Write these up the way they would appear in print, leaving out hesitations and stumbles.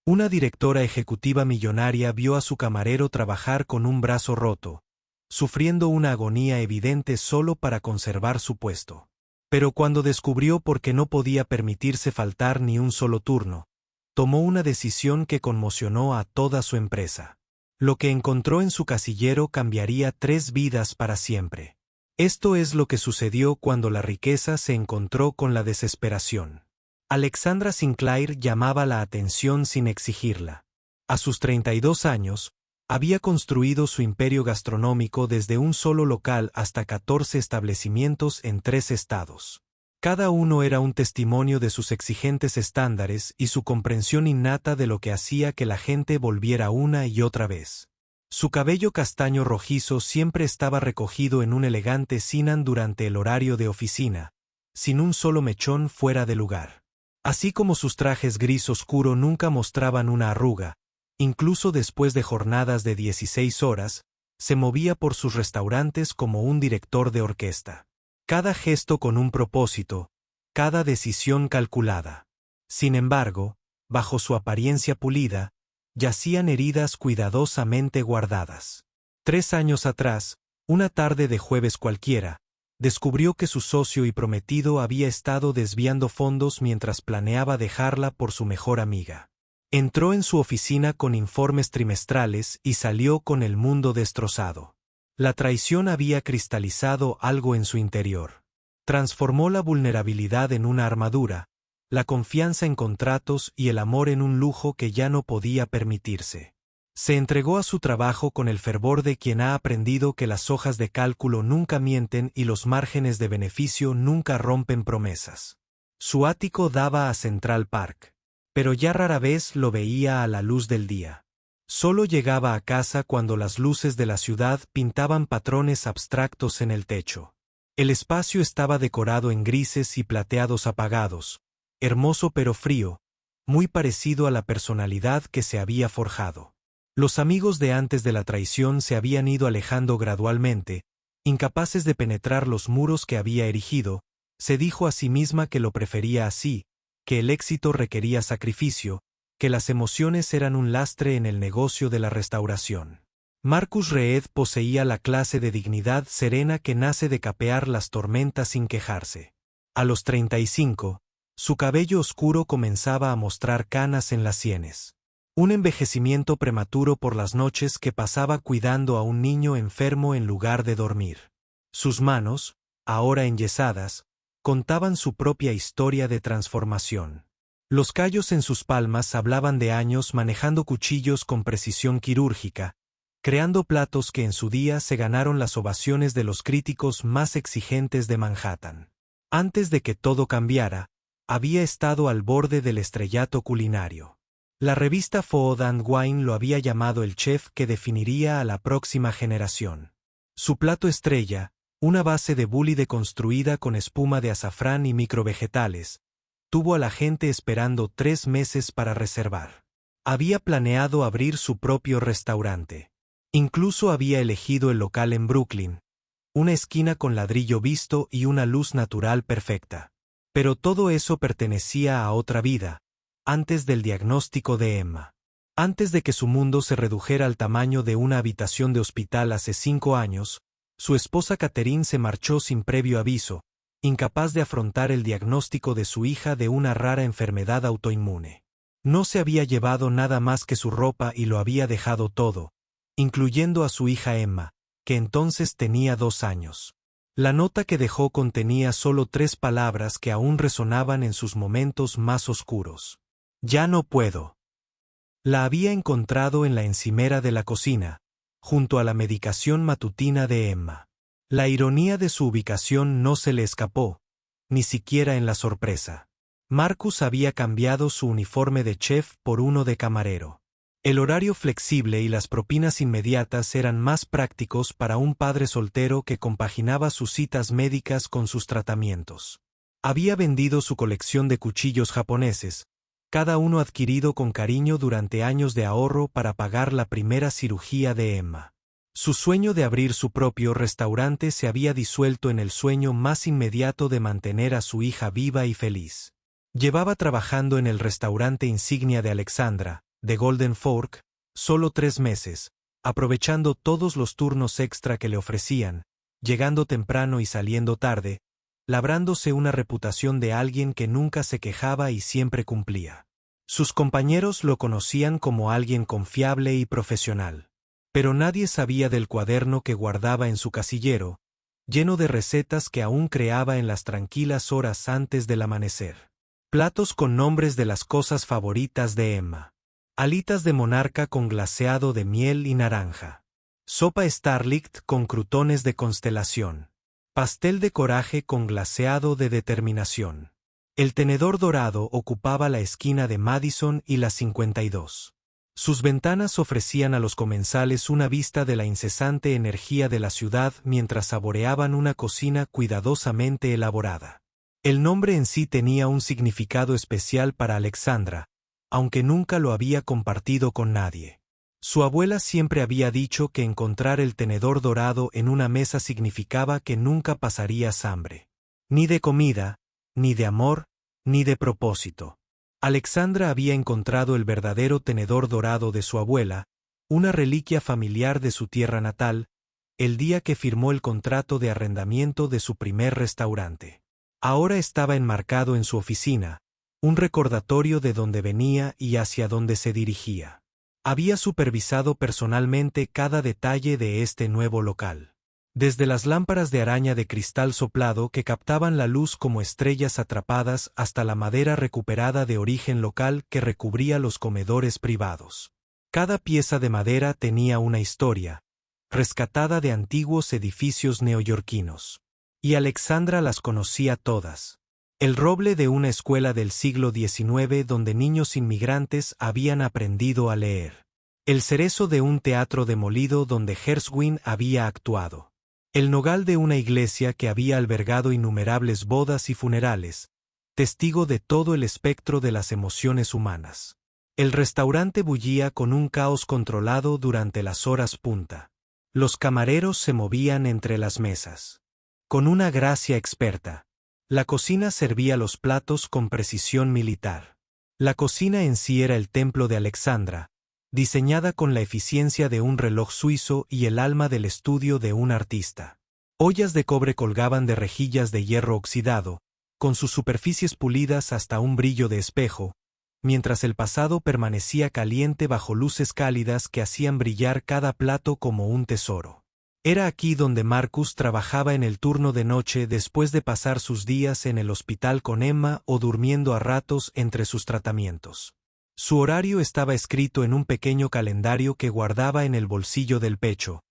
Una directora ejecutiva millonaria vio a su camarero trabajar con un brazo roto, sufriendo una agonía evidente solo para conservar su puesto. Pero cuando descubrió por qué no podía permitirse faltar ni un solo turno, tomó una decisión que conmocionó a toda su empresa. Lo que encontró en su casillero cambiaría 3 vidas para siempre. Esto es lo que sucedió cuando la riqueza se encontró con la desesperación. Alexandra Sinclair llamaba la atención sin exigirla. A sus 32 años, había construido su imperio gastronómico desde un solo local hasta 14 establecimientos en 3 estados. Cada uno era un testimonio de sus exigentes estándares y su comprensión innata de lo que hacía que la gente volviera una y otra vez. Su cabello castaño rojizo siempre estaba recogido en un elegante cinan durante el horario de oficina, sin un solo mechón fuera de lugar. Así como sus trajes gris oscuro nunca mostraban una arruga, incluso después de jornadas de 16 horas, se movía por sus restaurantes como un director de orquesta. Cada gesto con un propósito, cada decisión calculada. Sin embargo, bajo su apariencia pulida, yacían heridas cuidadosamente guardadas. 3 años atrás, una tarde de jueves cualquiera, descubrió que su socio y prometido había estado desviando fondos mientras planeaba dejarla por su mejor amiga. Entró en su oficina con informes trimestrales y salió con el mundo destrozado. La traición había cristalizado algo en su interior. Transformó la vulnerabilidad en una armadura, la confianza en contratos y el amor en un lujo que ya no podía permitirse. Se entregó a su trabajo con el fervor de quien ha aprendido que las hojas de cálculo nunca mienten y los márgenes de beneficio nunca rompen promesas. Su ático daba a Central Park, pero ya rara vez lo veía a la luz del día. Solo llegaba a casa cuando las luces de la ciudad pintaban patrones abstractos en el techo. El espacio estaba decorado en grises y plateados apagados, hermoso pero frío, muy parecido a la personalidad que se había forjado. Los amigos de antes de la traición se habían ido alejando gradualmente, incapaces de penetrar los muros que había erigido. Se dijo a sí misma que lo prefería así, que el éxito requería sacrificio, que las emociones eran un lastre en el negocio de la restauración. Marcus Reed poseía la clase de dignidad serena que nace de capear las tormentas sin quejarse. A los 35, su cabello oscuro comenzaba a mostrar canas en las sienes. Un envejecimiento prematuro por las noches que pasaba cuidando a un niño enfermo en lugar de dormir. Sus manos, ahora enyesadas, contaban su propia historia de transformación. Los callos en sus palmas hablaban de años manejando cuchillos con precisión quirúrgica, creando platos que en su día se ganaron las ovaciones de los críticos más exigentes de Manhattan. Antes de que todo cambiara, había estado al borde del estrellato culinario. La revista Food and Wine lo había llamado el chef que definiría a la próxima generación. Su plato estrella, una base de bully deconstruida con espuma de azafrán y microvegetales, tuvo a la gente esperando 3 meses para reservar. Había planeado abrir su propio restaurante. Incluso había elegido el local en Brooklyn, una esquina con ladrillo visto y una luz natural perfecta. Pero todo eso pertenecía a otra vida, antes del diagnóstico de Emma. Antes de que su mundo se redujera al tamaño de una habitación de hospital hace 5 años, su esposa Catherine se marchó sin previo aviso, incapaz de afrontar el diagnóstico de su hija de una rara enfermedad autoinmune. No se había llevado nada más que su ropa y lo había dejado todo, incluyendo a su hija Emma, que entonces tenía 2 años. La nota que dejó contenía solo 3 palabras que aún resonaban en sus momentos más oscuros. Ya no puedo. La había encontrado en la encimera de la cocina, junto a la medicación matutina de Emma. La ironía de su ubicación no se le escapó, ni siquiera en la sorpresa. Marcus había cambiado su uniforme de chef por uno de camarero. El horario flexible y las propinas inmediatas eran más prácticos para un padre soltero que compaginaba sus citas médicas con sus tratamientos. Había vendido su colección de cuchillos japoneses, cada uno adquirido con cariño durante años de ahorro para pagar la primera cirugía de Emma. Su sueño de abrir su propio restaurante se había disuelto en el sueño más inmediato de mantener a su hija viva y feliz. Llevaba trabajando en el restaurante insignia de Alexandra, de Golden Fork, solo 3 meses, aprovechando todos los turnos extra que le ofrecían, llegando temprano y saliendo tarde, labrándose una reputación de alguien que nunca se quejaba y siempre cumplía. Sus compañeros lo conocían como alguien confiable y profesional. Pero nadie sabía del cuaderno que guardaba en su casillero, lleno de recetas que aún creaba en las tranquilas horas antes del amanecer. Platos con nombres de las cosas favoritas de Emma. Alitas de monarca con glaseado de miel y naranja. Sopa Starlight con crutones de constelación. Pastel de coraje con glaseado de determinación. El tenedor dorado ocupaba la esquina de Madison y la 52. Sus ventanas ofrecían a los comensales una vista de la incesante energía de la ciudad mientras saboreaban una cocina cuidadosamente elaborada. El nombre en sí tenía un significado especial para Alexandra, aunque nunca lo había compartido con nadie. Su abuela siempre había dicho que encontrar el tenedor dorado en una mesa significaba que nunca pasarías hambre. Ni de comida, ni de amor, ni de propósito. Alexandra había encontrado el verdadero tenedor dorado de su abuela, una reliquia familiar de su tierra natal, el día que firmó el contrato de arrendamiento de su primer restaurante. Ahora estaba enmarcado en su oficina, un recordatorio de dónde venía y hacia dónde se dirigía. Había supervisado personalmente cada detalle de este nuevo local. Desde las lámparas de araña de cristal soplado que captaban la luz como estrellas atrapadas hasta la madera recuperada de origen local que recubría los comedores privados. Cada pieza de madera tenía una historia, rescatada de antiguos edificios neoyorquinos. Y Alexandra las conocía todas. El roble de una escuela del siglo XIX donde niños inmigrantes habían aprendido a leer. El cerezo de un teatro demolido donde Gershwin había actuado. El nogal de una iglesia que había albergado innumerables bodas y funerales, testigo de todo el espectro de las emociones humanas. El restaurante bullía con un caos controlado durante las horas punta. Los camareros se movían entre las mesas. Con una gracia experta. La cocina servía los platos con precisión militar. La cocina en sí era el templo de Alexandra, diseñada con la eficiencia de un reloj suizo y el alma del estudio de un artista. Ollas de cobre colgaban de rejillas de hierro oxidado, con sus superficies pulidas hasta un brillo de espejo, mientras el pasado permanecía caliente bajo luces cálidas que hacían brillar cada plato como un tesoro. Era aquí donde Marcus trabajaba en el turno de noche después de pasar sus días en el hospital con Emma o durmiendo a ratos entre sus tratamientos. Su horario estaba escrito en un pequeño calendario que guardaba en el bolsillo del pecho,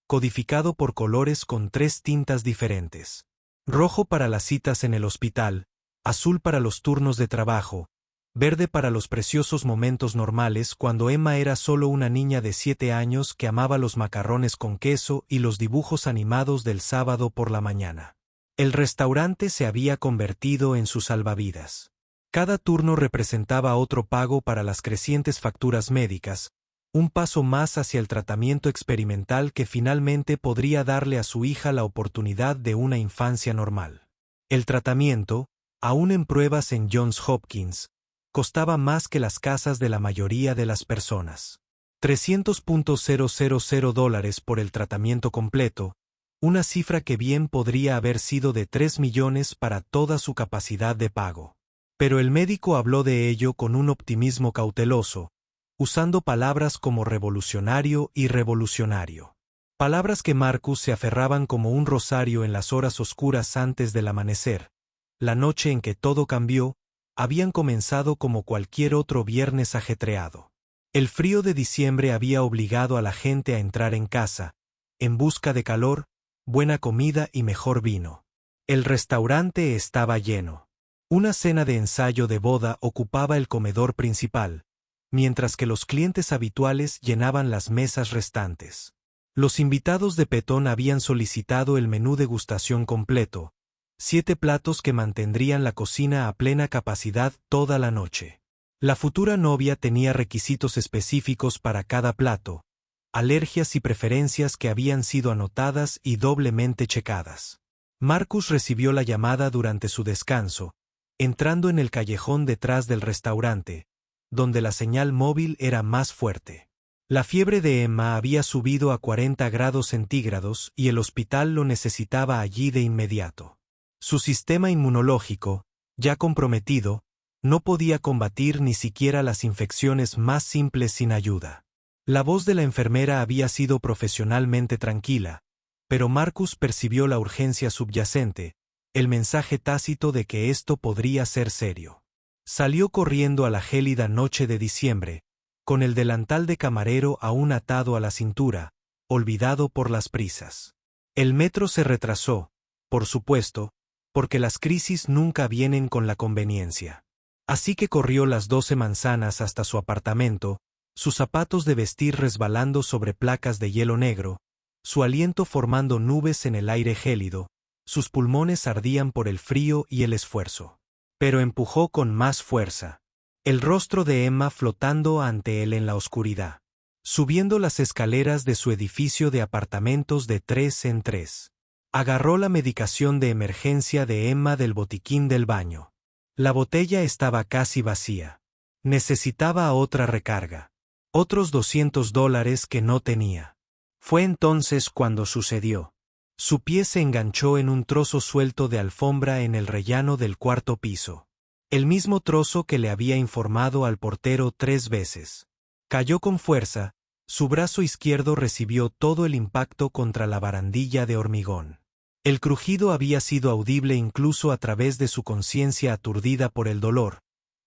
codificado por colores con 3 tintas diferentes. Rojo para las citas en el hospital, azul para los turnos de trabajo, verde para los preciosos momentos normales cuando Emma era solo una niña de 7 años que amaba los macarrones con queso y los dibujos animados del sábado por la mañana. El restaurante se había convertido en su salvavidas. Cada turno representaba otro pago para las crecientes facturas médicas, un paso más hacia el tratamiento experimental que finalmente podría darle a su hija la oportunidad de una infancia normal. El tratamiento, aún en pruebas en Johns Hopkins, costaba más que las casas de la mayoría de las personas. $300,000 por el tratamiento completo, una cifra que bien podría haber sido de 3 millones para toda su capacidad de pago. Pero el médico habló de ello con un optimismo cauteloso, usando palabras como revolucionario y revolucionario. Palabras que Marcus se aferraban como un rosario en las horas oscuras antes del amanecer. La noche en que todo cambió, habían comenzado como cualquier otro viernes ajetreado. El frío de diciembre había obligado a la gente a entrar en casa, en busca de calor, buena comida y mejor vino. El restaurante estaba lleno. Una cena de ensayo de boda ocupaba el comedor principal, mientras que los clientes habituales llenaban las mesas restantes. Los invitados de Petón habían solicitado el menú degustación completo, 7 platos que mantendrían la cocina a plena capacidad toda la noche. La futura novia tenía requisitos específicos para cada plato, alergias y preferencias que habían sido anotadas y doblemente checadas. Marcus recibió la llamada durante su descanso, entrando en el callejón detrás del restaurante, donde la señal móvil era más fuerte. La fiebre de Emma había subido a 40 grados centígrados y el hospital lo necesitaba allí de inmediato. Su sistema inmunológico, ya comprometido, no podía combatir ni siquiera las infecciones más simples sin ayuda. La voz de la enfermera había sido profesionalmente tranquila, pero Marcus percibió la urgencia subyacente, el mensaje tácito de que esto podría ser serio. Salió corriendo a la gélida noche de diciembre, con el delantal de camarero aún atado a la cintura, olvidado por las prisas. El metro se retrasó, por supuesto, porque las crisis nunca vienen con la conveniencia. Así que corrió las 12 manzanas hasta su apartamento, sus zapatos de vestir resbalando sobre placas de hielo negro, su aliento formando nubes en el aire gélido, sus pulmones ardían por el frío y el esfuerzo. Pero empujó con más fuerza. El rostro de Emma flotando ante él en la oscuridad. Subiendo las escaleras de su edificio de apartamentos de 3 en 3. Agarró la medicación de emergencia de Emma del botiquín del baño. La botella estaba casi vacía. Necesitaba otra recarga. Otros $200 que no tenía. Fue entonces cuando sucedió. Su pie se enganchó en un trozo suelto de alfombra en el rellano del cuarto piso. El mismo trozo que le había informado al portero 3 veces. Cayó con fuerza, su brazo izquierdo recibió todo el impacto contra la barandilla de hormigón. El crujido había sido audible incluso a través de su conciencia aturdida por el dolor,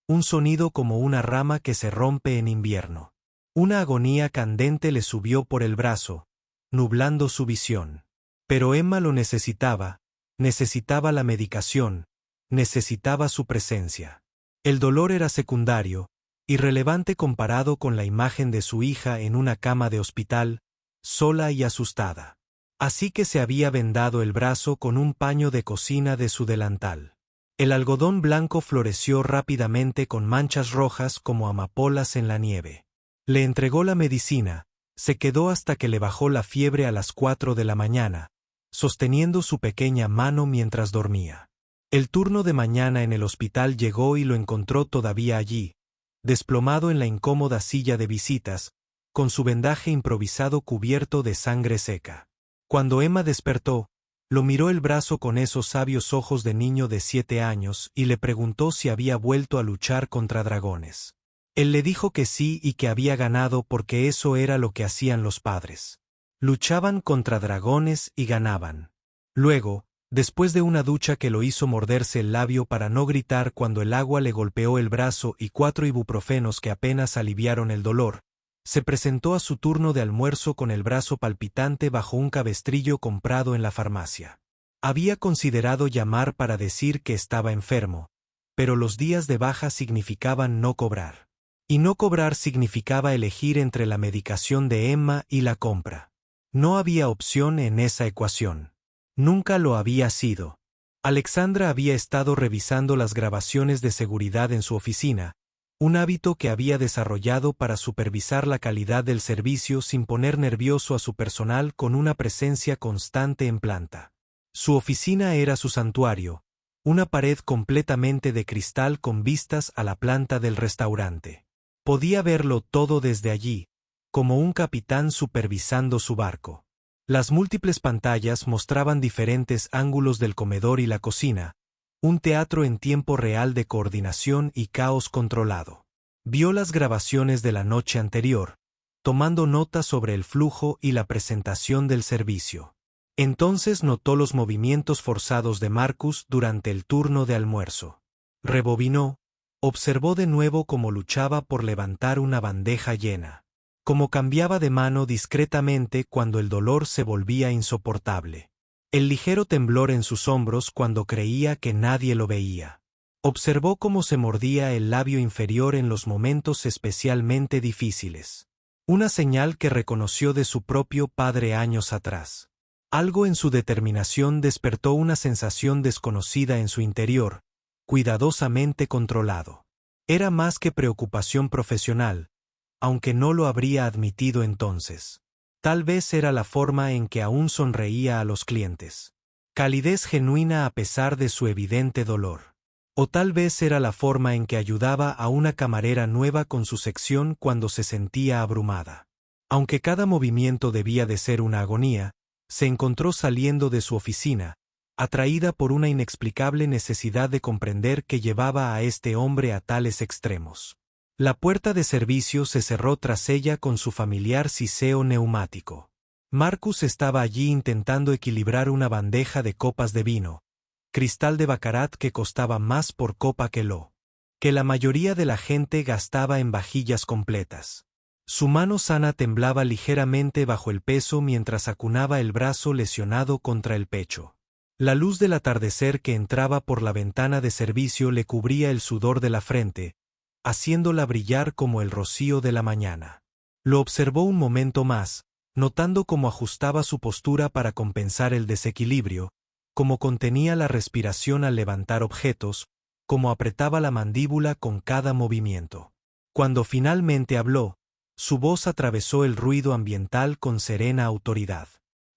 un sonido como una rama que se rompe en invierno. Una agonía candente le subió por el brazo, nublando su visión. Pero Emma lo necesitaba la medicación, necesitaba su presencia. El dolor era secundario, irrelevante comparado con la imagen de su hija en una cama de hospital, sola y asustada. Así que se había vendado el brazo con un paño de cocina de su delantal. El algodón blanco floreció rápidamente con manchas rojas como amapolas en la nieve. Le entregó la medicina, se quedó hasta que le bajó la fiebre a las 4 de la mañana, sosteniendo su pequeña mano mientras dormía. El turno de mañana en el hospital llegó y lo encontró todavía allí, desplomado en la incómoda silla de visitas, con su vendaje improvisado cubierto de sangre seca. Cuando Emma despertó, lo miró el brazo con esos sabios ojos de niño de 7 años y le preguntó si había vuelto a luchar contra dragones. Él le dijo que sí y que había ganado porque eso era lo que hacían los padres. Luchaban contra dragones y ganaban. Luego, después de una ducha que lo hizo morderse el labio para no gritar cuando el agua le golpeó el brazo y 4 ibuprofenos que apenas aliviaron el dolor, se presentó a su turno de almuerzo con el brazo palpitante bajo un cabestrillo comprado en la farmacia. Había considerado llamar para decir que estaba enfermo, pero los días de baja significaban no cobrar. Y no cobrar significaba elegir entre la medicación de Emma y la compra. No había opción en esa ecuación. Nunca lo había sido. Alexandra había estado revisando las grabaciones de seguridad en su oficina, un hábito que había desarrollado para supervisar la calidad del servicio sin poner nervioso a su personal con una presencia constante en planta. Su oficina era su santuario, una pared completamente de cristal con vistas a la planta del restaurante. Podía verlo todo desde allí, como un capitán supervisando su barco. Las múltiples pantallas mostraban diferentes ángulos del comedor y la cocina, un teatro en tiempo real de coordinación y caos controlado. Vio las grabaciones de la noche anterior, tomando notas sobre el flujo y la presentación del servicio. Entonces notó los movimientos forzados de Marcus durante el turno de almuerzo. Rebobinó, observó de nuevo cómo luchaba por levantar una bandeja llena. Cómo cambiaba de mano discretamente cuando el dolor se volvía insoportable. El ligero temblor en sus hombros cuando creía que nadie lo veía. Observó cómo se mordía el labio inferior en los momentos especialmente difíciles. Una señal que reconoció de su propio padre años atrás. Algo en su determinación despertó una sensación desconocida en su interior, cuidadosamente controlado. Era más que preocupación profesional, aunque no lo habría admitido entonces. Tal vez era la forma en que aún sonreía a los clientes. Calidez genuina a pesar de su evidente dolor. O tal vez era la forma en que ayudaba a una camarera nueva con su sección cuando se sentía abrumada. Aunque cada movimiento debía de ser una agonía, se encontró saliendo de su oficina, atraída por una inexplicable necesidad de comprender que llevaba a este hombre a tales extremos. La puerta de servicio se cerró tras ella con su familiar siseo neumático. Marcus estaba allí intentando equilibrar una bandeja de copas de vino, cristal de Baccarat que costaba más por copa que la mayoría de la gente gastaba en vajillas completas. Su mano sana temblaba ligeramente bajo el peso mientras acunaba el brazo lesionado contra el pecho. La luz del atardecer que entraba por la ventana de servicio le cubría el sudor de la frente, haciéndola brillar como el rocío de la mañana. Lo observó un momento más, notando cómo ajustaba su postura para compensar el desequilibrio, cómo contenía la respiración al levantar objetos, cómo apretaba la mandíbula con cada movimiento. Cuando finalmente habló, su voz atravesó el ruido ambiental con serena autoridad.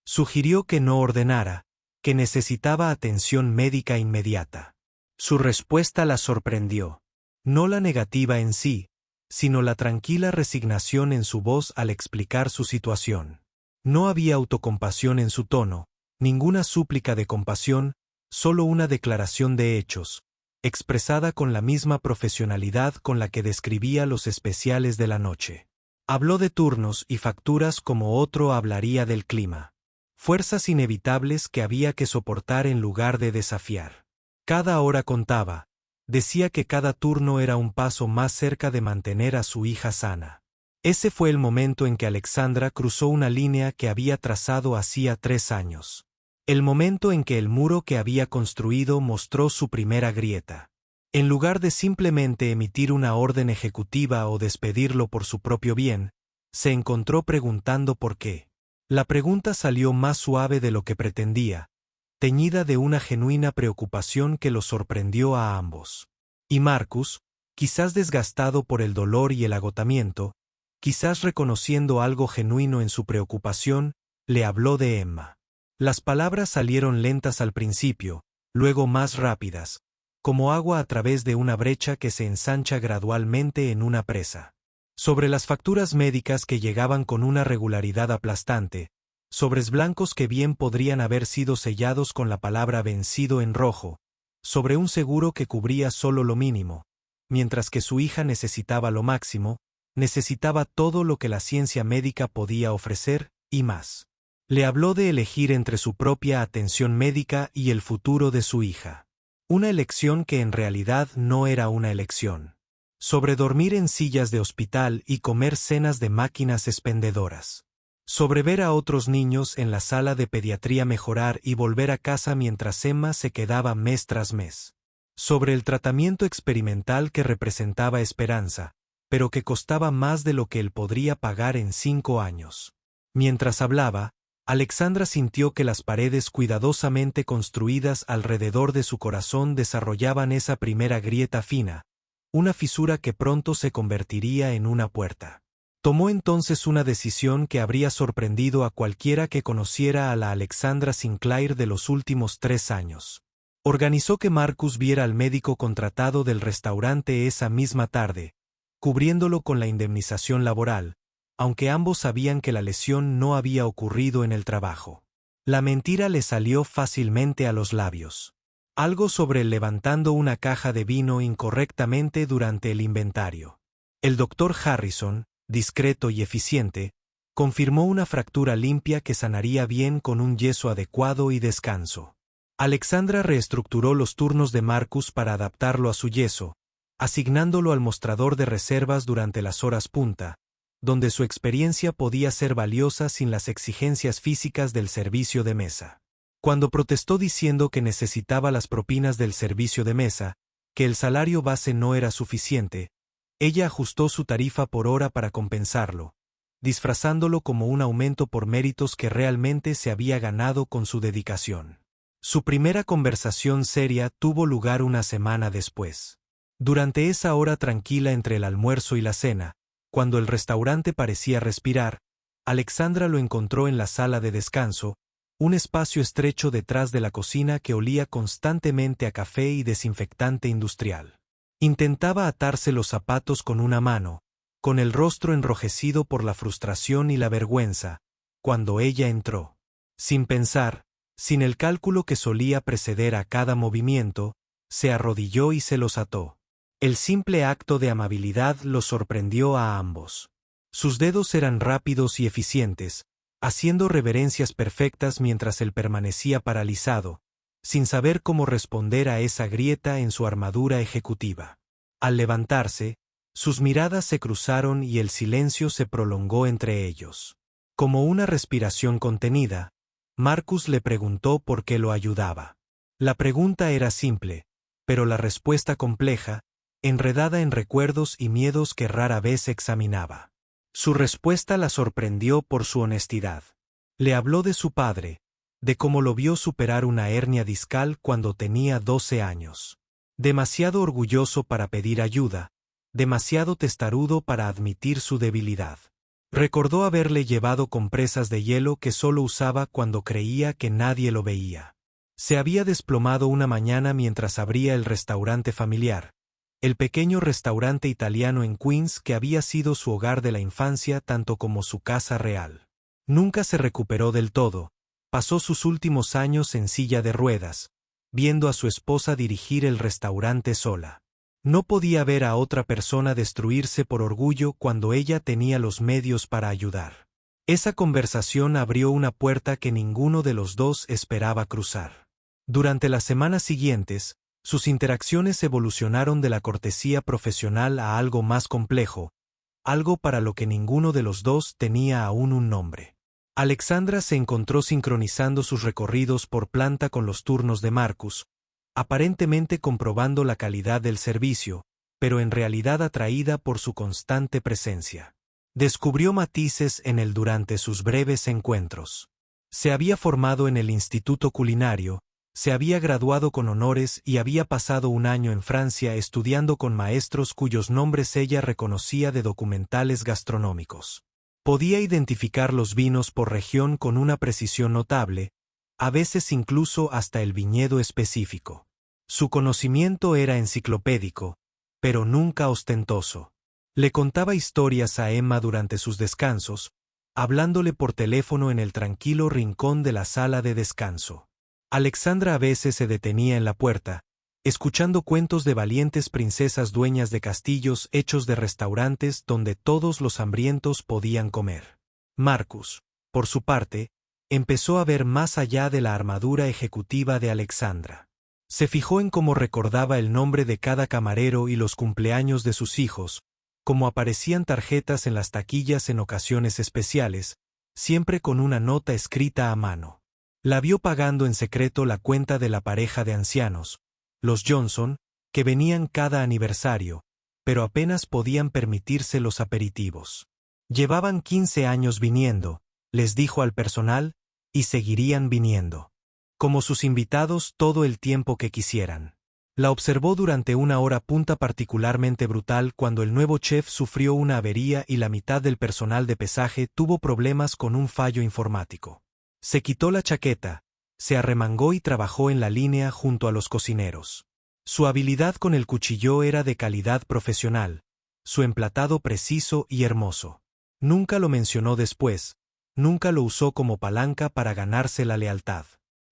Sugirió que no ordenara, que necesitaba atención médica inmediata. Su respuesta la sorprendió. No la negativa en sí, sino la tranquila resignación en su voz al explicar su situación. No había autocompasión en su tono, ninguna súplica de compasión, solo una declaración de hechos, expresada con la misma profesionalidad con la que describía los especiales de la noche. Habló de turnos y facturas como otro hablaría del clima. Fuerzas inevitables que había que soportar en lugar de desafiar. Cada hora contaba. Decía que cada turno era un paso más cerca de mantener a su hija sana. Ese fue el momento en que Alexandra cruzó una línea que había trazado hacía 3 años. El momento en que el muro que había construido mostró su primera grieta. En lugar de simplemente emitir una orden ejecutiva o despedirlo por su propio bien, se encontró preguntando por qué. La pregunta salió más suave de lo que pretendía, teñida de una genuina preocupación que los sorprendió a ambos. Y Marcus, quizás desgastado por el dolor y el agotamiento, quizás reconociendo algo genuino en su preocupación, le habló de Emma. Las palabras salieron lentas al principio, luego más rápidas, como agua a través de una brecha que se ensancha gradualmente en una presa. Sobre las facturas médicas que llegaban con una regularidad aplastante, sobres blancos que bien podrían haber sido sellados con la palabra vencido en rojo, sobre un seguro que cubría solo lo mínimo, mientras que su hija necesitaba lo máximo, necesitaba todo lo que la ciencia médica podía ofrecer, y más. Le habló de elegir entre su propia atención médica y el futuro de su hija. Una elección que en realidad no era una elección. Sobre dormir en sillas de hospital y comer cenas de máquinas expendedoras. Sobre ver a otros niños en la sala de pediatría mejorar y volver a casa mientras Emma se quedaba mes tras mes. Sobre el tratamiento experimental que representaba esperanza, pero que costaba más de lo que él podría pagar en 5 años. Mientras hablaba, Alexandra sintió que las paredes cuidadosamente construidas alrededor de su corazón desarrollaban esa primera grieta fina, una fisura que pronto se convertiría en una puerta. Tomó entonces una decisión que habría sorprendido a cualquiera que conociera a la Alexandra Sinclair de los últimos 3 años. Organizó que Marcus viera al médico contratado del restaurante esa misma tarde, cubriéndolo con la indemnización laboral, aunque ambos sabían que la lesión no había ocurrido en el trabajo. La mentira le salió fácilmente a los labios. Algo sobre el levantando una caja de vino incorrectamente durante el inventario. El doctor Harrison, discreto y eficiente, confirmó una fractura limpia que sanaría bien con un yeso adecuado y descanso. Alexandra reestructuró los turnos de Marcus para adaptarlo a su yeso, asignándolo al mostrador de reservas durante las horas punta, donde su experiencia podía ser valiosa sin las exigencias físicas del servicio de mesa. Cuando protestó diciendo que necesitaba las propinas del servicio de mesa, que el salario base no era suficiente, ella ajustó su tarifa por hora para compensarlo, disfrazándolo como un aumento por méritos que realmente se había ganado con su dedicación. Su primera conversación seria tuvo lugar una semana después. Durante esa hora tranquila entre el almuerzo y la cena, cuando el restaurante parecía respirar, Alexandra lo encontró en la sala de descanso, un espacio estrecho detrás de la cocina que olía constantemente a café y desinfectante industrial. Intentaba atarse los zapatos con una mano, con el rostro enrojecido por la frustración y la vergüenza, cuando ella entró. Sin pensar, sin el cálculo que solía preceder a cada movimiento, se arrodilló y se los ató. El simple acto de amabilidad los sorprendió a ambos. Sus dedos eran rápidos y eficientes, haciendo reverencias perfectas mientras él permanecía paralizado, sin saber cómo responder a esa grieta en su armadura ejecutiva. Al levantarse, sus miradas se cruzaron y el silencio se prolongó entre ellos. Como una respiración contenida, Marcus le preguntó por qué lo ayudaba. La pregunta era simple, pero la respuesta compleja, enredada en recuerdos y miedos que rara vez examinaba. Su respuesta la sorprendió por su honestidad. Le habló de su padre, de cómo lo vio superar una hernia discal cuando tenía 12 años. Demasiado orgulloso para pedir ayuda, demasiado testarudo para admitir su debilidad. Recordó haberle llevado compresas de hielo que solo usaba cuando creía que nadie lo veía. Se había desplomado una mañana mientras abría el restaurante familiar, el pequeño restaurante italiano en Queens que había sido su hogar de la infancia tanto como su casa real. Nunca se recuperó del todo, pasó sus últimos años en silla de ruedas, viendo a su esposa dirigir el restaurante sola. No podía ver a otra persona destruirse por orgullo cuando ella tenía los medios para ayudar. Esa conversación abrió una puerta que ninguno de los dos esperaba cruzar. Durante las semanas siguientes, sus interacciones evolucionaron de la cortesía profesional a algo más complejo, algo para lo que ninguno de los dos tenía aún un nombre. Alexandra se encontró sincronizando sus recorridos por planta con los turnos de Marcus, aparentemente comprobando la calidad del servicio, pero en realidad atraída por su constante presencia. Descubrió matices en él durante sus breves encuentros. Se había formado en el Instituto Culinario, se había graduado con honores y había pasado un año en Francia estudiando con maestros cuyos nombres ella reconocía de documentales gastronómicos. Podía identificar los vinos por región con una precisión notable, a veces incluso hasta el viñedo específico. Su conocimiento era enciclopédico, pero nunca ostentoso. Le contaba historias a Emma durante sus descansos, hablándole por teléfono en el tranquilo rincón de la sala de descanso. Alexandra a veces se detenía en la puerta, escuchando cuentos de valientes princesas dueñas de castillos hechos de restaurantes donde todos los hambrientos podían comer. Marcus, por su parte, empezó a ver más allá de la armadura ejecutiva de Alexandra. Se fijó en cómo recordaba el nombre de cada camarero y los cumpleaños de sus hijos, cómo aparecían tarjetas en las taquillas en ocasiones especiales, siempre con una nota escrita a mano. La vio pagando en secreto la cuenta de la pareja de ancianos, los Johnson, que venían cada aniversario, pero apenas podían permitirse los aperitivos. Llevaban 15 años viniendo, les dijo al personal, y seguirían viniendo. Como sus invitados todo el tiempo que quisieran. La observó durante una hora punta particularmente brutal cuando el nuevo chef sufrió una avería y la mitad del personal de pesaje tuvo problemas con un fallo informático. Se quitó la chaqueta, se arremangó y trabajó en la línea junto a los cocineros. Su habilidad con el cuchillo era de calidad profesional, su emplatado preciso y hermoso. Nunca lo mencionó después, nunca lo usó como palanca para ganarse la lealtad.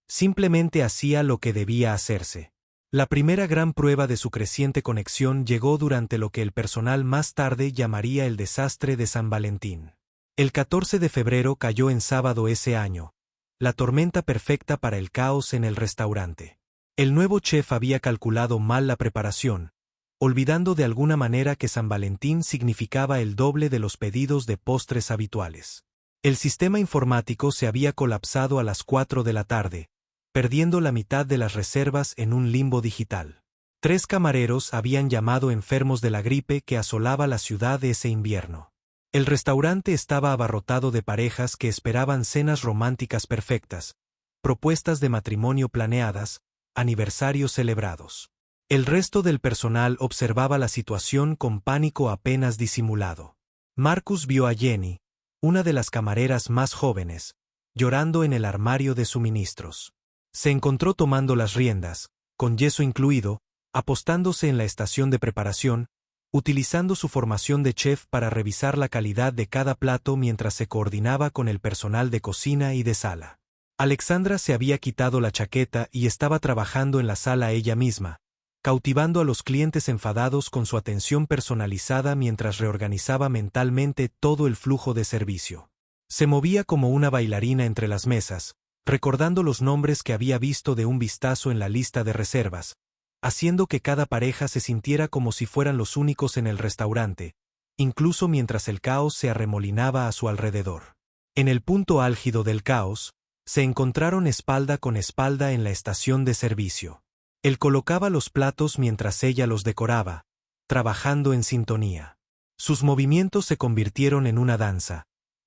Simplemente hacía lo que debía hacerse. La primera gran prueba de su creciente conexión llegó durante lo que el personal más tarde llamaría el desastre de San Valentín. El 14 de febrero cayó en sábado ese año, la tormenta perfecta para el caos en el restaurante. El nuevo chef había calculado mal la preparación, olvidando de alguna manera que San Valentín significaba el doble de los pedidos de postres habituales. El sistema informático se había colapsado a las 4 de la tarde, perdiendo la mitad de las reservas en un limbo digital. 3 camareros habían llamado enfermos de la gripe que asolaba la ciudad ese invierno. El restaurante estaba abarrotado de parejas que esperaban cenas románticas perfectas, propuestas de matrimonio planeadas, aniversarios celebrados. El resto del personal observaba la situación con pánico apenas disimulado. Marcus vio a Jenny, una de las camareras más jóvenes, llorando en el armario de suministros. Se encontró tomando las riendas, con yeso incluido, apostándose en la estación de preparación, utilizando su formación de chef para revisar la calidad de cada plato mientras se coordinaba con el personal de cocina y de sala. Alexandra se había quitado la chaqueta y estaba trabajando en la sala ella misma, cautivando a los clientes enfadados con su atención personalizada mientras reorganizaba mentalmente todo el flujo de servicio. Se movía como una bailarina entre las mesas, recordando los nombres que había visto de un vistazo en la lista de reservas, haciendo que cada pareja se sintiera como si fueran los únicos en el restaurante, incluso mientras el caos se arremolinaba a su alrededor. En el punto álgido del caos, se encontraron espalda con espalda en la estación de servicio. Él colocaba los platos mientras ella los decoraba, trabajando en sintonía. Sus movimientos se convirtieron en una danza,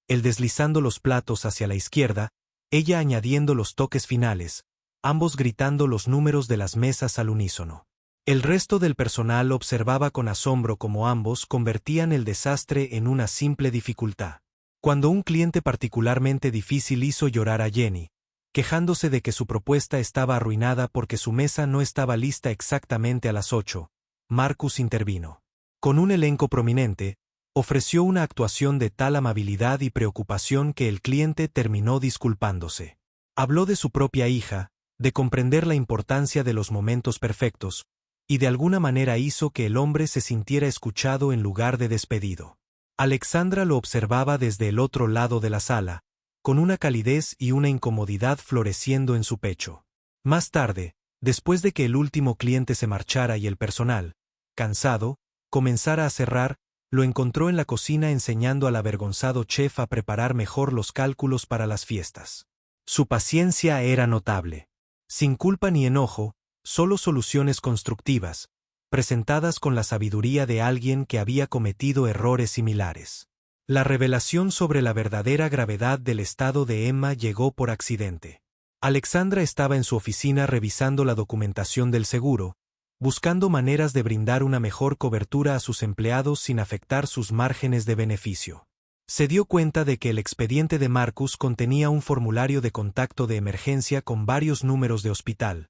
él deslizando los platos hacia la izquierda, ella añadiendo los toques finales, ambos gritando los números de las mesas al unísono. El resto del personal observaba con asombro cómo ambos convertían el desastre en una simple dificultad. Cuando un cliente particularmente difícil hizo llorar a Jenny, quejándose de que su propuesta estaba arruinada porque su mesa no estaba lista exactamente a las 8, Marcus intervino. Con un elenco prominente, ofreció una actuación de tal amabilidad y preocupación que el cliente terminó disculpándose. Habló de su propia hija, de comprender la importancia de los momentos perfectos, y de alguna manera hizo que el hombre se sintiera escuchado en lugar de despedido. Alexandra lo observaba desde el otro lado de la sala, con una calidez y una incomodidad floreciendo en su pecho. Más tarde, después de que el último cliente se marchara y el personal, cansado, comenzara a cerrar, lo encontró en la cocina enseñando al avergonzado chef a preparar mejor los cálculos para las fiestas. Su paciencia era notable. Sin culpa ni enojo, solo soluciones constructivas, presentadas con la sabiduría de alguien que había cometido errores similares. La revelación sobre la verdadera gravedad del estado de Emma llegó por accidente. Alexandra estaba en su oficina revisando la documentación del seguro, buscando maneras de brindar una mejor cobertura a sus empleados sin afectar sus márgenes de beneficio. Se dio cuenta de que el expediente de Marcus contenía un formulario de contacto de emergencia con varios números de hospital,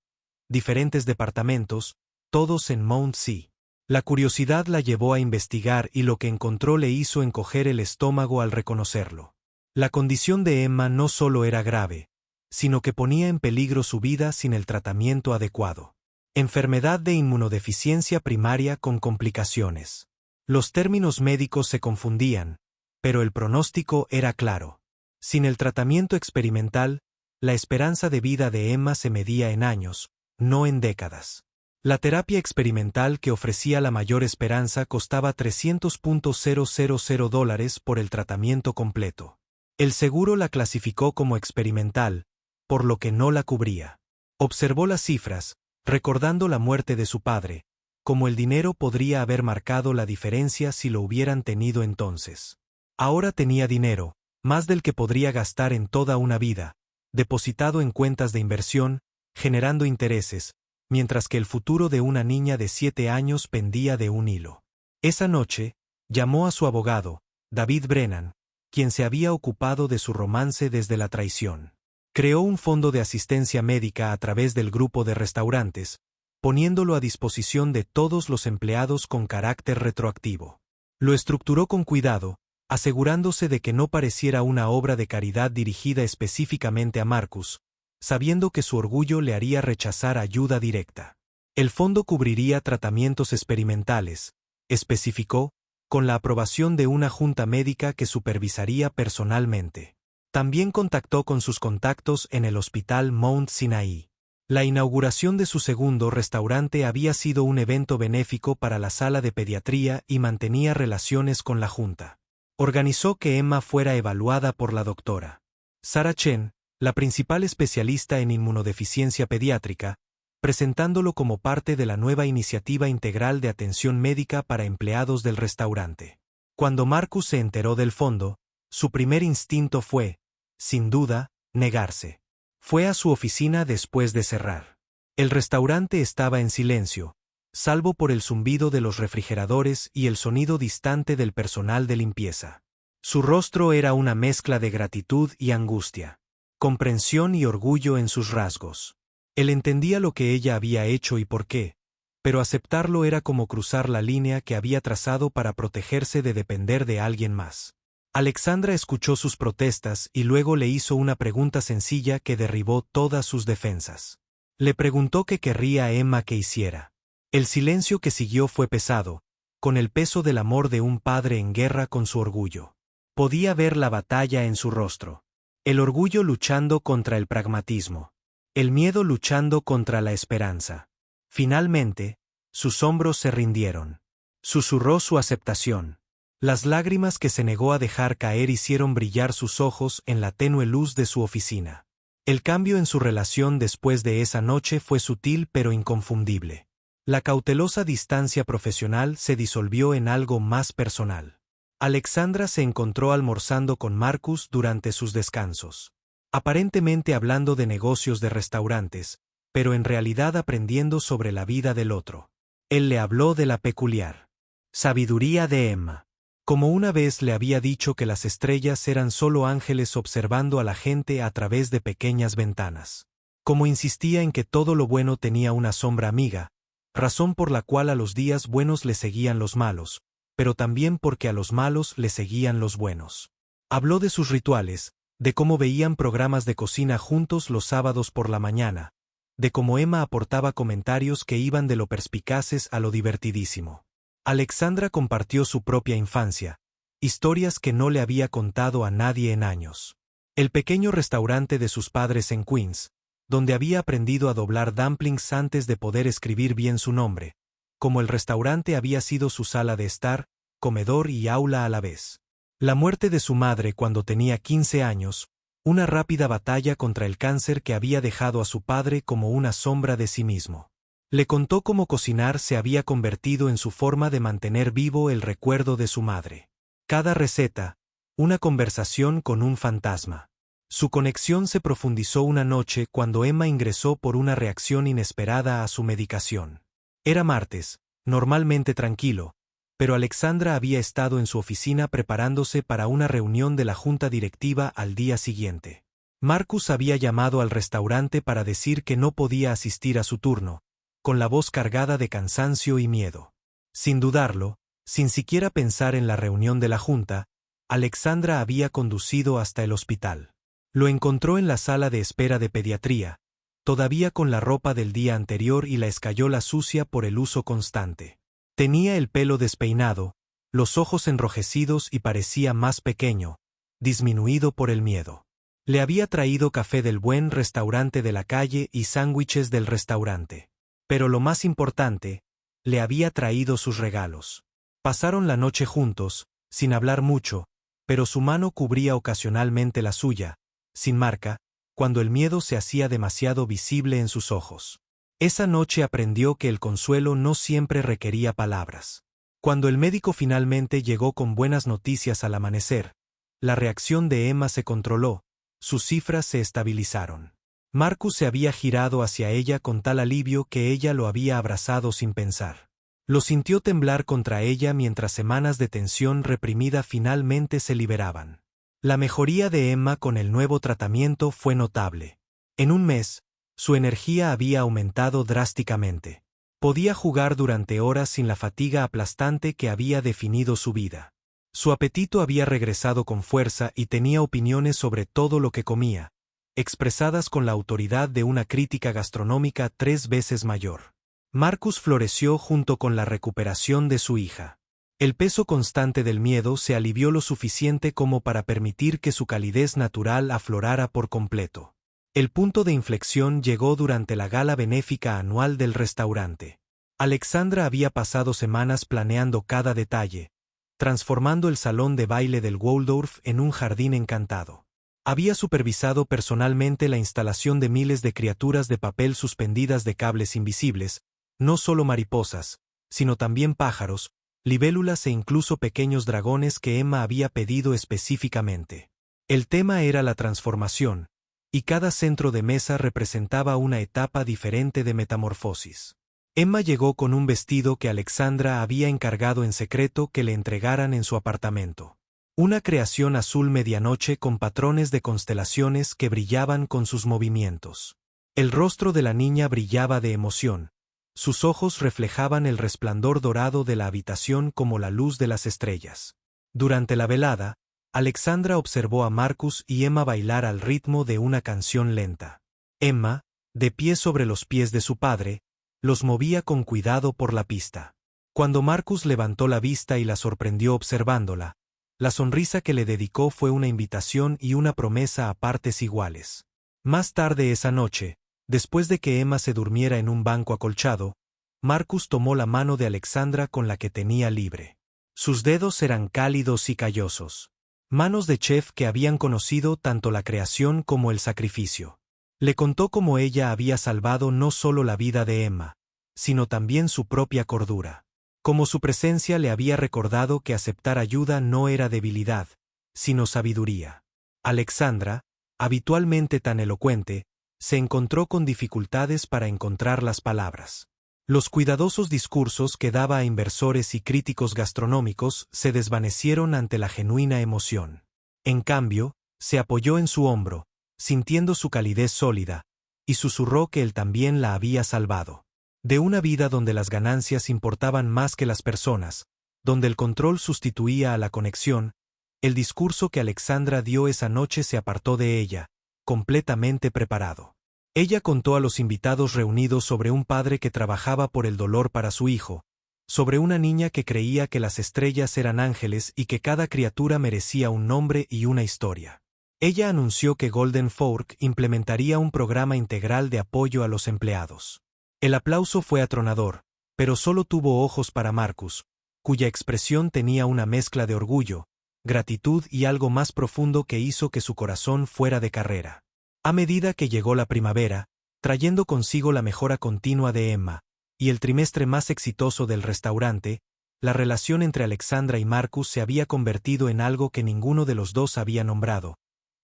diferentes departamentos, todos en Mount Sea. La curiosidad la llevó a investigar y lo que encontró le hizo encoger el estómago al reconocerlo. La condición de Emma no solo era grave, sino que ponía en peligro su vida sin el tratamiento adecuado. Enfermedad de inmunodeficiencia primaria con complicaciones. Los términos médicos se confundían, pero el pronóstico era claro. Sin el tratamiento experimental, la esperanza de vida de Emma se medía en años, no en décadas. La terapia experimental que ofrecía la mayor esperanza costaba $300,000 por el tratamiento completo. El seguro la clasificó como experimental, por lo que no la cubría. Observó las cifras, recordando la muerte de su padre, como el dinero podría haber marcado la diferencia si lo hubieran tenido entonces. Ahora tenía dinero, más del que podría gastar en toda una vida, depositado en cuentas de inversión, generando intereses, mientras que el futuro de una niña de 7 años pendía de un hilo. Esa noche, llamó a su abogado, David Brennan, quien se había ocupado de su romance desde la traición. Creó un fondo de asistencia médica a través del grupo de restaurantes, poniéndolo a disposición de todos los empleados con carácter retroactivo. Lo estructuró con cuidado, asegurándose de que no pareciera una obra de caridad dirigida específicamente a Marcus, sabiendo que su orgullo le haría rechazar ayuda directa. El fondo cubriría tratamientos experimentales, especificó, con la aprobación de una junta médica que supervisaría personalmente. También contactó con sus contactos en el hospital Mount Sinai. La inauguración de su segundo restaurante había sido un evento benéfico para la sala de pediatría y mantenía relaciones con la junta. Organizó que Emma fuera evaluada por la doctora Sarah Chen, la principal especialista en inmunodeficiencia pediátrica, presentándolo como parte de la nueva iniciativa integral de atención médica para empleados del restaurante. Cuando Marcus se enteró del fondo, su primer instinto fue, sin duda, negarse. Fue a su oficina después de cerrar. El restaurante estaba en silencio, salvo por el zumbido de los refrigeradores y el sonido distante del personal de limpieza. Su rostro era una mezcla de gratitud y angustia. comprensión y orgullo en sus rasgos. Él entendía lo que ella había hecho y por qué, pero aceptarlo era como cruzar la línea que había trazado para protegerse de depender de alguien más. Alexandra escuchó sus protestas y luego le hizo una pregunta sencilla que derribó todas sus defensas. Le preguntó qué querría Emma que hiciera. El silencio que siguió fue pesado, con el peso del amor de un padre en guerra con su orgullo. Podía ver la batalla en su rostro. El orgullo luchando contra el pragmatismo. El miedo luchando contra la esperanza. Finalmente, sus hombros se rindieron. Susurró su aceptación. Las lágrimas que se negó a dejar caer hicieron brillar sus ojos en la tenue luz de su oficina. El cambio en su relación después de esa noche fue sutil pero inconfundible. La cautelosa distancia profesional se disolvió en algo más personal. Alexandra se encontró almorzando con Marcus durante sus descansos. Aparentemente hablando de negocios de restaurantes, pero en realidad aprendiendo sobre la vida del otro. Él le habló de la peculiar sabiduría de Emma. Como una vez le había dicho que las estrellas eran solo ángeles observando a la gente a través de pequeñas ventanas. Como insistía en que todo lo bueno tenía una sombra amiga, razón por la cual a los días buenos le seguían los malos, pero también porque a los malos le seguían los buenos. Habló de sus rituales, de cómo veían programas de cocina juntos los sábados por la mañana, de cómo Emma aportaba comentarios que iban de lo perspicaces a lo divertidísimo. Alexandra compartió su propia infancia, historias que no le había contado a nadie en años. El pequeño restaurante de sus padres en Queens, donde había aprendido a doblar dumplings antes de poder escribir bien su nombre, como el restaurante había sido su sala de estar, comedor y aula a la vez. La muerte de su madre cuando tenía 15 años, una rápida batalla contra el cáncer que había dejado a su padre como una sombra de sí mismo. Le contó cómo cocinar se había convertido en su forma de mantener vivo el recuerdo de su madre. Cada receta, una conversación con un fantasma. Su conexión se profundizó una noche cuando Emma ingresó por una reacción inesperada a su medicación. Era martes, normalmente tranquilo, pero Alexandra había estado en su oficina preparándose para una reunión de la junta directiva al día siguiente. Marcus había llamado al restaurante para decir que no podía asistir a su turno, con la voz cargada de cansancio y miedo. Sin dudarlo, sin siquiera pensar en la reunión de la junta, Alexandra había conducido hasta el hospital. Lo encontró en la sala de espera de pediatría, todavía con la ropa del día anterior y la escayola sucia por el uso constante. Tenía el pelo despeinado, los ojos enrojecidos y parecía más pequeño, disminuido por el miedo. Le había traído café del buen restaurante de la calle y sándwiches del restaurante. Pero lo más importante, le había traído sus regalos. Pasaron la noche juntos, sin hablar mucho, pero su mano cubría ocasionalmente la suya, sin marca, cuando el miedo se hacía demasiado visible en sus ojos. Esa noche aprendió que el consuelo no siempre requería palabras. Cuando el médico finalmente llegó con buenas noticias al amanecer, la reacción de Emma se controló, sus cifras se estabilizaron. Marcus se había girado hacia ella con tal alivio que ella lo había abrazado sin pensar. Lo sintió temblar contra ella mientras semanas de tensión reprimida finalmente se liberaban. La mejoría de Emma con el nuevo tratamiento fue notable. En un mes, su energía había aumentado drásticamente. Podía jugar durante horas sin la fatiga aplastante que había definido su vida. Su apetito había regresado con fuerza y tenía opiniones sobre todo lo que comía, expresadas con la autoridad de una crítica gastronómica 3 veces mayor. Marcus floreció junto con la recuperación de su hija. El peso constante del miedo se alivió lo suficiente como para permitir que su calidez natural aflorara por completo. El punto de inflexión llegó durante la gala benéfica anual del restaurante. Alexandra había pasado semanas planeando cada detalle, transformando el salón de baile del Waldorf en un jardín encantado. Había supervisado personalmente la instalación de miles de criaturas de papel suspendidas de cables invisibles, no solo mariposas, sino también pájaros, libélulas e incluso pequeños dragones que Emma había pedido específicamente. El tema era la transformación, y cada centro de mesa representaba una etapa diferente de metamorfosis. Emma llegó con un vestido que Alexandra había encargado en secreto que le entregaran en su apartamento. Una creación azul medianoche con patrones de constelaciones que brillaban con sus movimientos. El rostro de la niña brillaba de emoción. Sus ojos reflejaban el resplandor dorado de la habitación como la luz de las estrellas. Durante la velada, Alexandra observó a Marcus y Emma bailar al ritmo de una canción lenta. Emma, de pie sobre los pies de su padre, los movía con cuidado por la pista. Cuando Marcus levantó la vista y la sorprendió observándola, la sonrisa que le dedicó fue una invitación y una promesa a partes iguales. Más tarde esa noche, después de que Emma se durmiera en un banco acolchado, Marcus tomó la mano de Alexandra con la que tenía libre. Sus dedos eran cálidos y callosos. Manos de chef que habían conocido tanto la creación como el sacrificio. Le contó cómo ella había salvado no solo la vida de Emma, sino también su propia cordura. Como su presencia le había recordado que aceptar ayuda no era debilidad, sino sabiduría. Alexandra, habitualmente tan elocuente, se encontró con dificultades para encontrar las palabras. Los cuidadosos discursos que daba a inversores y críticos gastronómicos se desvanecieron ante la genuina emoción. En cambio, se apoyó en su hombro, sintiendo su calidez sólida, y susurró que él también la había salvado. De una vida donde las ganancias importaban más que las personas, donde el control sustituía a la conexión, el discurso que Alexandra dio esa noche se apartó de ella, completamente preparado. Ella contó a los invitados reunidos sobre un padre que trabajaba por el dolor para su hijo, sobre una niña que creía que las estrellas eran ángeles y que cada criatura merecía un nombre y una historia. Ella anunció que Golden Fork implementaría un programa integral de apoyo a los empleados. El aplauso fue atronador, pero solo tuvo ojos para Marcus, cuya expresión tenía una mezcla de orgullo, gratitud y algo más profundo que hizo que su corazón fuera de carrera. A medida que llegó la primavera, trayendo consigo la mejora continua de Emma, y el trimestre más exitoso del restaurante, la relación entre Alexandra y Marcus se había convertido en algo que ninguno de los dos había nombrado,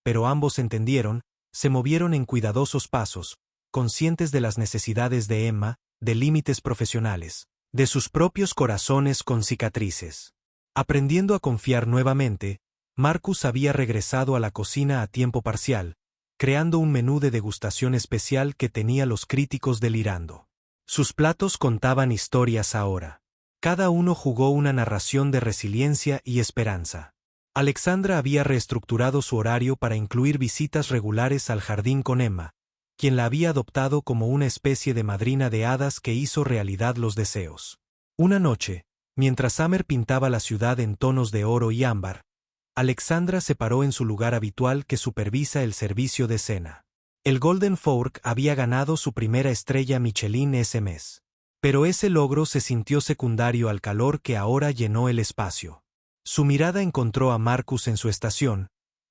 pero ambos entendieron, se movieron en cuidadosos pasos, conscientes de las necesidades de Emma, de límites profesionales, de sus propios corazones con cicatrices. Aprendiendo a confiar nuevamente, Marcus había regresado a la cocina a tiempo parcial, creando un menú de degustación especial que tenía los críticos delirando. Sus platos contaban historias ahora. Cada uno jugó una narración de resiliencia y esperanza. Alexandra había reestructurado su horario para incluir visitas regulares al jardín con Emma, quien la había adoptado como una especie de madrina de hadas que hizo realidad los deseos. Una noche, mientras Summer pintaba la ciudad en tonos de oro y ámbar, Alexandra se paró en su lugar habitual que supervisa el servicio de cena. El Golden Fork había ganado su primera estrella Michelin ese mes. Pero ese logro se sintió secundario al calor que ahora llenó el espacio. Su mirada encontró a Marcus en su estación,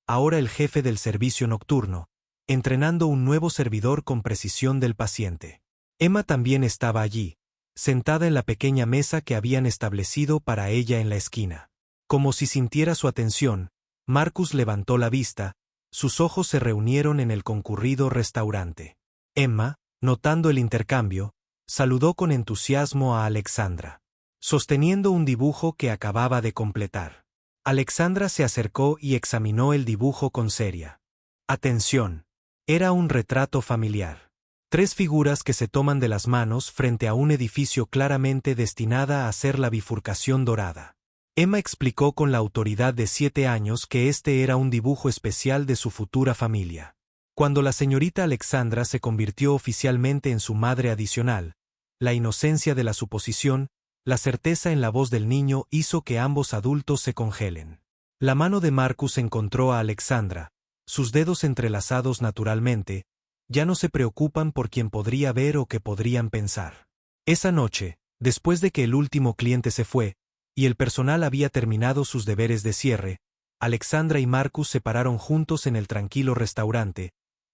ahora el jefe del servicio nocturno, entrenando un nuevo servidor con precisión del paciente. Emma también estaba allí, sentada en la pequeña mesa que habían establecido para ella en la esquina. Como si sintiera su atención, Marcus levantó la vista, sus ojos se reunieron en el concurrido restaurante. Emma, notando el intercambio, saludó con entusiasmo a Alexandra, sosteniendo un dibujo que acababa de completar. Alexandra se acercó y examinó el dibujo con seria atención. Era un retrato familiar. 3 figuras que se toman de las manos frente a un edificio claramente destinada a ser la bifurcación dorada. Emma explicó con la autoridad de 7 años que este era un dibujo especial de su futura familia. Cuando la señorita Alexandra se convirtió oficialmente en su madre adicional, la inocencia de la suposición, la certeza en la voz del niño hizo que ambos adultos se congelen. La mano de Marcus encontró a Alexandra, sus dedos entrelazados naturalmente, ya no se preocupan por quien podría ver o que podrían pensar. Esa noche, después de que el último cliente se fue, y el personal había terminado sus deberes de cierre, Alexandra y Marcus se pararon juntos en el tranquilo restaurante.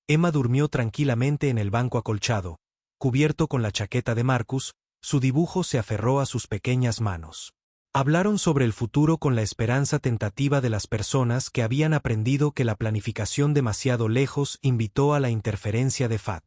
Emma durmió tranquilamente en el banco acolchado, cubierto con la chaqueta de Marcus, su dibujo se aferró a sus pequeñas manos. Hablaron sobre el futuro con la esperanza tentativa de las personas que habían aprendido que la planificación demasiado lejos invitó a la interferencia de FAT.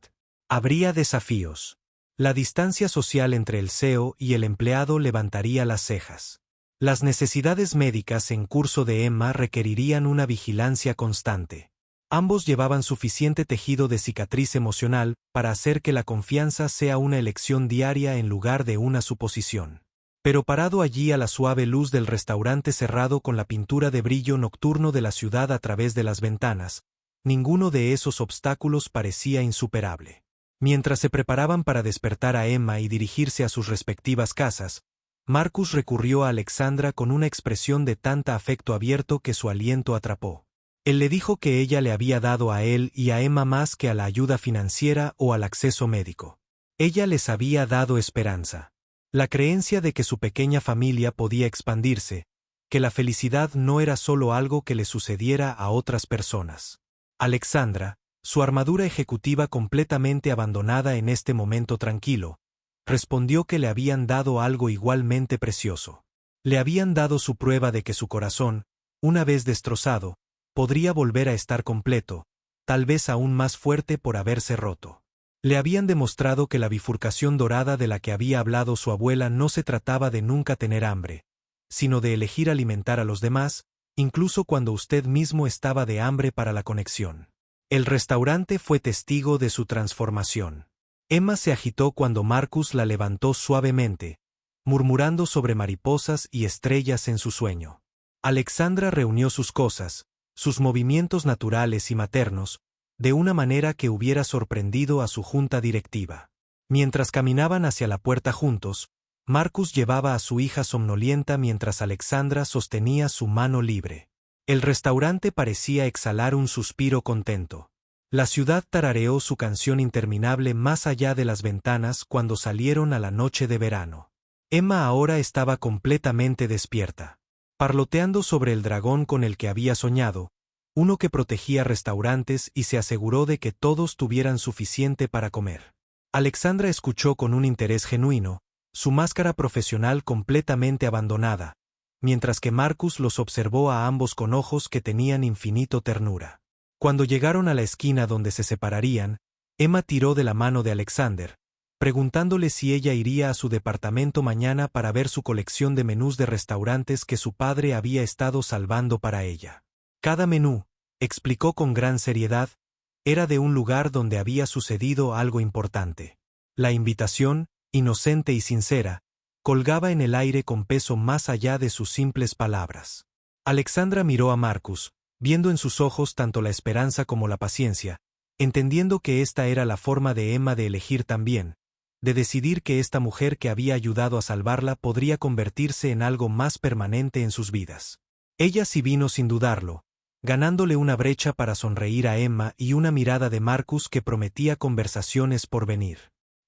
Habría desafíos. La distancia social entre el CEO y el empleado levantaría las cejas. Las necesidades médicas en curso de Emma requerirían una vigilancia constante. Ambos llevaban suficiente tejido de cicatriz emocional para hacer que la confianza sea una elección diaria en lugar de una suposición. Pero parado allí a la suave luz del restaurante cerrado con la pintura de brillo nocturno de la ciudad a través de las ventanas, ninguno de esos obstáculos parecía insuperable. Mientras se preparaban para despertar a Emma y dirigirse a sus respectivas casas, Marcus recurrió a Alexandra con una expresión de tanta afecto abierto que su aliento atrapó. Él le dijo que ella le había dado a él y a Emma más que a la ayuda financiera o al acceso médico. Ella les había dado esperanza. La creencia de que su pequeña familia podía expandirse, que la felicidad no era solo algo que le sucediera a otras personas. Alexandra, su armadura ejecutiva completamente abandonada en este momento tranquilo, respondió que le habían dado algo igualmente precioso. Le habían dado su prueba de que su corazón, una vez destrozado, podría volver a estar completo, tal vez aún más fuerte por haberse roto. Le habían demostrado que la bifurcación dorada de la que había hablado su abuela no se trataba de nunca tener hambre, sino de elegir alimentar a los demás, incluso cuando usted mismo estaba de hambre para la conexión. El restaurante fue testigo de su transformación. Emma se agitó cuando Marcus la levantó suavemente, murmurando sobre mariposas y estrellas en su sueño. Alexandra reunió sus cosas, sus movimientos naturales y maternos, de una manera que hubiera sorprendido a su junta directiva. Mientras caminaban hacia la puerta juntos, Marcus llevaba a su hija somnolienta mientras Alexandra sostenía su mano libre. El restaurante parecía exhalar un suspiro contento. La ciudad tarareó su canción interminable más allá de las ventanas cuando salieron a la noche de verano. Emma ahora estaba completamente despierta. Parloteando sobre el dragón con el que había soñado, uno que protegía restaurantes y se aseguró de que todos tuvieran suficiente para comer. Alexandra escuchó con un interés genuino, su máscara profesional completamente abandonada, mientras que Marcus los observó a ambos con ojos que tenían infinito ternura. Cuando llegaron a la esquina donde se separarían, Emma tiró de la mano de Alexander, preguntándole si ella iría a su departamento mañana para ver su colección de menús de restaurantes que su padre había estado salvando para ella. Cada menú, explicó con gran seriedad, era de un lugar donde había sucedido algo importante. La invitación, inocente y sincera, colgaba en el aire con peso más allá de sus simples palabras. Alexandra miró a Marcus, viendo en sus ojos tanto la esperanza como la paciencia, entendiendo que esta era la forma de Emma de elegir también, de decidir que esta mujer que había ayudado a salvarla podría convertirse en algo más permanente en sus vidas. Ella sí vino sin dudarlo, ganándole una brecha para sonreír a Emma y una mirada de Marcus que prometía conversaciones por venir.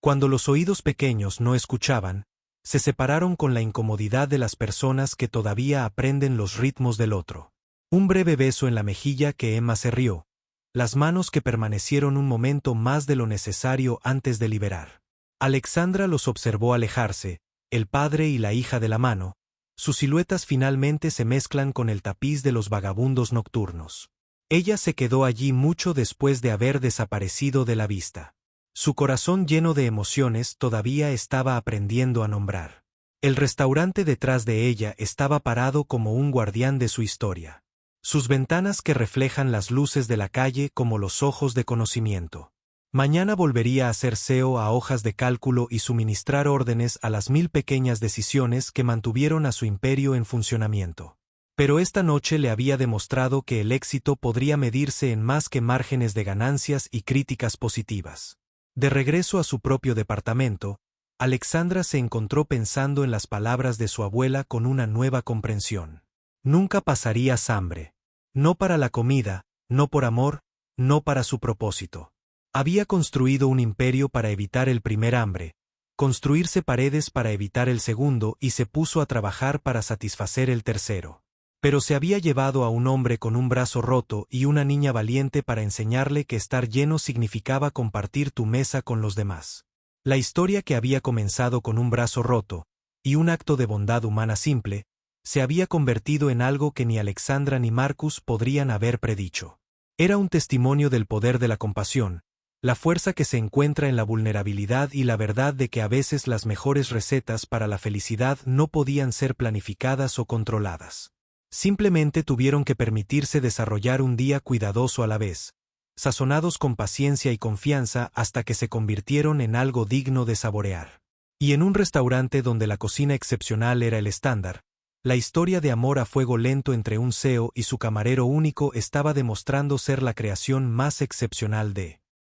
Cuando los oídos pequeños no escuchaban, se separaron con la incomodidad de las personas que todavía aprenden los ritmos del otro. Un breve beso en la mejilla que Emma se rió, las manos que permanecieron un momento más de lo necesario antes de liberar. Alexandra los observó alejarse, el padre y la hija de la mano, sus siluetas finalmente se mezclan con el tapiz de los vagabundos nocturnos. Ella se quedó allí mucho después de haber desaparecido de la vista. Su corazón lleno de emociones todavía estaba aprendiendo a nombrar. El restaurante detrás de ella estaba parado como un guardián de su historia. Sus ventanas que reflejan las luces de la calle como los ojos de conocimiento. Mañana volvería a hacer SEO a hojas de cálculo y suministrar órdenes a las 1000 pequeñas decisiones que mantuvieron a su imperio en funcionamiento. Pero esta noche le había demostrado que el éxito podría medirse en más que márgenes de ganancias y críticas positivas. De regreso a su propio departamento, Alexandra se encontró pensando en las palabras de su abuela con una nueva comprensión. Nunca pasarías hambre. No para la comida, no por amor, no para su propósito. Había construido un imperio para evitar el primer hambre, construirse paredes para evitar el segundo y se puso a trabajar para satisfacer el tercero. Pero se había llevado a un hombre con un brazo roto y una niña valiente para enseñarle que estar lleno significaba compartir tu mesa con los demás. La historia que había comenzado con un brazo roto y un acto de bondad humana simple, se había convertido en algo que ni Alexandra ni Marcus podrían haber predicho. Era un testimonio del poder de la compasión, La fuerza que se encuentra en la vulnerabilidad y la verdad de que a veces las mejores recetas para la felicidad no podían ser planificadas o controladas. Simplemente tuvieron que permitirse desarrollar un día cuidadoso a la vez, sazonados con paciencia y confianza hasta que se convirtieron en algo digno de saborear. Y en un restaurante donde la cocina excepcional era el estándar, la historia de amor a fuego lento entre un CEO y su camarero único estaba demostrando ser la creación más excepcional de